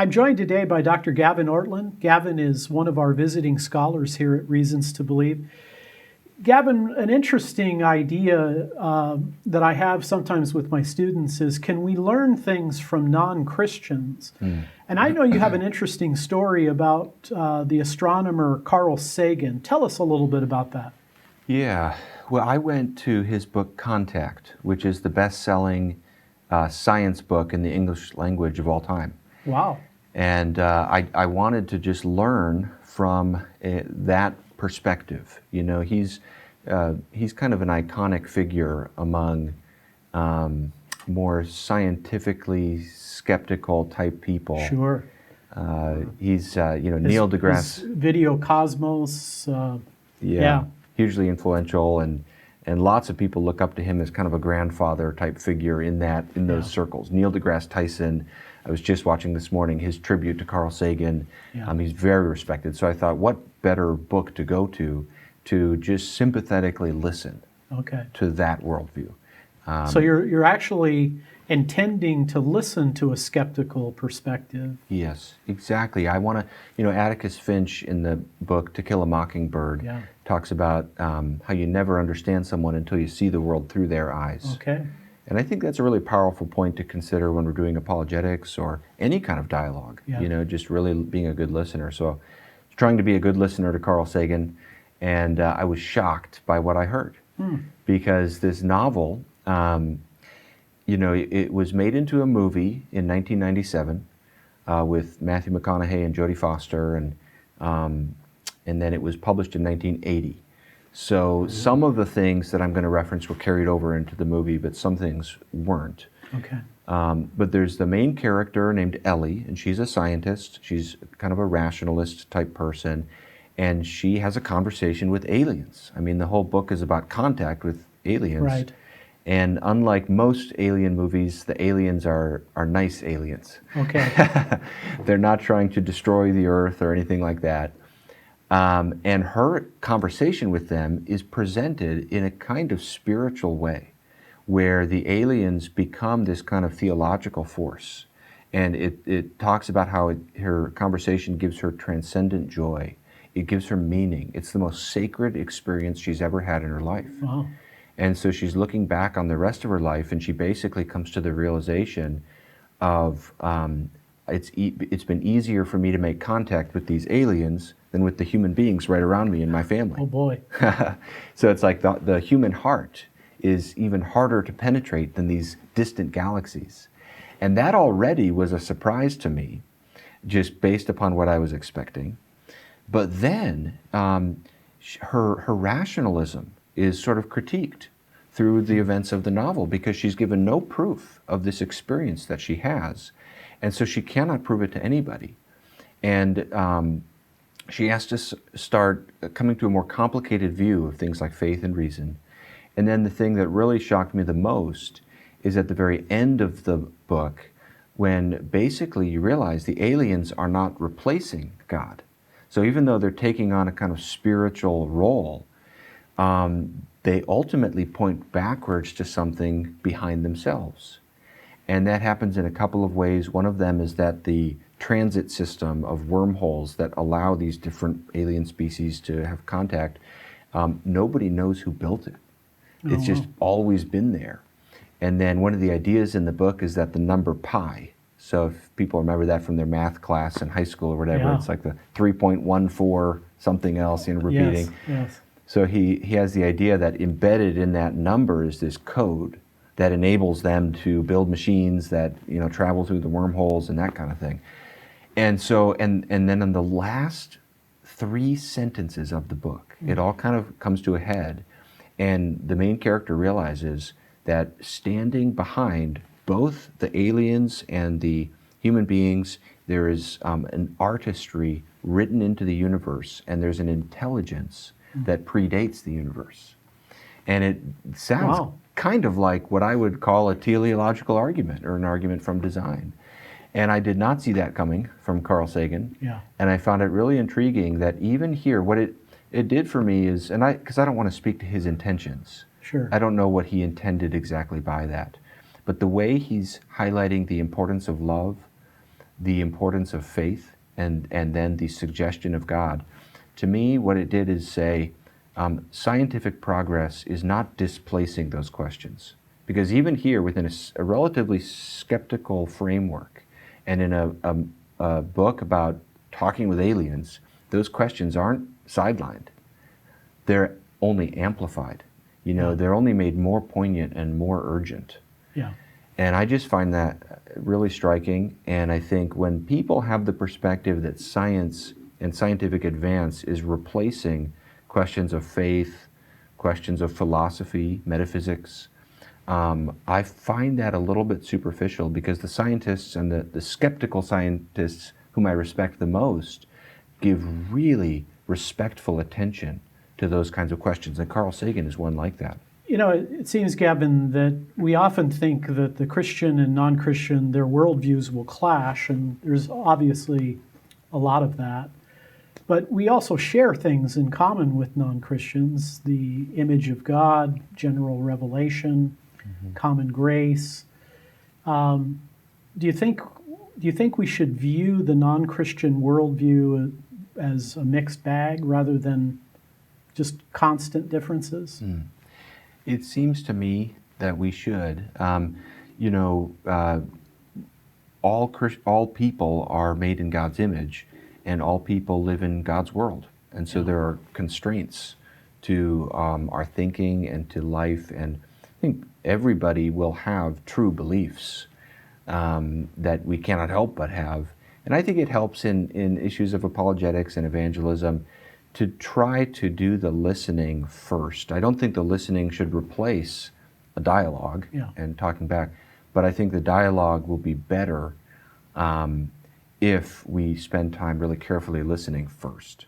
I'm joined today by Dr. Gavin Ortlund. Gavin is one of our visiting scholars here at Reasons to Believe. Gavin, an interesting idea that I have sometimes with my students is, can we learn things from non-Christians? And I know you have an interesting story about the astronomer Carl Sagan. Tell us a little bit about that. Yeah, well, I went to his book Contact, which is the best-selling science book in the English language of all time. Wow. And I wanted to just learn from that perspective. You know, he's kind of an iconic figure among more scientifically skeptical type people. Sure. He's, Neil deGrasse. His video Cosmos. Yeah. Hugely influential, and lots of people look up to him as kind of a grandfather type figure in those circles. Neil deGrasse Tyson, I was just watching this morning his tribute to Carl Sagan. He's very respected. So I thought, what better book to go to just sympathetically listen to that worldview. So you're actually intending to listen to a skeptical perspective. Yes, exactly. I want to, Atticus Finch in the book To Kill a Mockingbird talks about how you never understand someone until you see the world through their eyes. Okay. And I think that's a really powerful point to consider when we're doing apologetics or any kind of dialogue, just really being a good listener. So trying to be a good listener to Carl Sagan, and I was shocked by what I heard. Because this novel, it was made into a movie in 1997 with Matthew McConaughey and Jodie Foster, and then it was published in 1980. So some of the things that I'm going to reference were carried over into the movie, but some things weren't. Okay. But there's the main character named Ellie, and she's a scientist. She's kind of a rationalist type person, and she has a conversation with aliens. I mean, the whole book is about contact with aliens. Right. And unlike most alien movies, the aliens are nice aliens. Okay. They're not trying to destroy the Earth or anything like that. And her conversation with them is presented in a kind of spiritual way, where the aliens become this kind of theological force. And it talks about how her conversation gives her transcendent joy. It gives her meaning. It's the most sacred experience she's ever had in her life. Wow. And so she's looking back on the rest of her life, and she basically comes to the realization of it's been easier for me to make contact with these aliens than with the human beings right around me in my family. Oh boy. So it's like the human heart is even harder to penetrate than these distant galaxies. And that already was a surprise to me, just based upon what I was expecting. But then her rationalism is sort of critiqued through the events of the novel, because she's given no proof of this experience that she has. And so she cannot prove it to anybody. And she has to start coming to a more complicated view of things like faith and reason. And then the thing that really shocked me the most is at the very end of the book, when basically you realize the aliens are not replacing God. So even though they're taking on a kind of spiritual role, they ultimately point backwards to something behind themselves. And that happens in a couple of ways. One of them is that the transit system of wormholes that allow these different alien species to have contact, nobody knows who built it. It's just always been there. And then one of the ideas in the book is that the number pi, so if people remember that from their math class in high school or whatever, it's like the 3.14 something else, repeating. Yes. So he has the idea that embedded in that number is this code that enables them to build machines that travel through the wormholes and that kind of thing. And so, and then in the last 3 sentences of the book, it all kind of comes to a head, and the main character realizes that standing behind both the aliens and the human beings, there is an artistry written into the universe, and there's an intelligence that predates the universe. And it sounds kind of like what I would call a teleological argument, or an argument from design. And I did not see that coming from Carl Sagan. And I found it really intriguing that even here, what it did for me is, because I don't want to speak to his intentions. Sure. I don't know what he intended exactly by that. But the way he's highlighting the importance of love, the importance of faith and then the suggestion of God. To me, what it did is say, scientific progress is not displacing those questions. Because even here, within a relatively skeptical framework, and in a book about talking with aliens, those questions aren't sidelined. They're only amplified. They're only made more poignant and more urgent. Yeah. And I just find that really striking. And I think when people have the perspective that science and scientific advance is replacing questions of faith, questions of philosophy, metaphysics, I find that a little bit superficial, because the scientists and the skeptical scientists whom I respect the most give really respectful attention to those kinds of questions. And Carl Sagan is one like that. It seems, Gavin, that we often think that the Christian and non-Christian, their worldviews will clash, and there's obviously a lot of that. But we also share things in common with non-Christians: the image of God, general revelation, common grace. Do you think we should view the non-Christian worldview as a mixed bag rather than just constant differences? It seems to me that we should. All people are made in God's image, and all people live in God's world. And so there are constraints to our thinking and to life. And I think everybody will have true beliefs that we cannot help but have. And I think it helps in issues of apologetics and evangelism to try to do the listening first. I don't think the listening should replace a dialogue and talking back, but I think the dialogue will be better if we spend time really carefully listening first.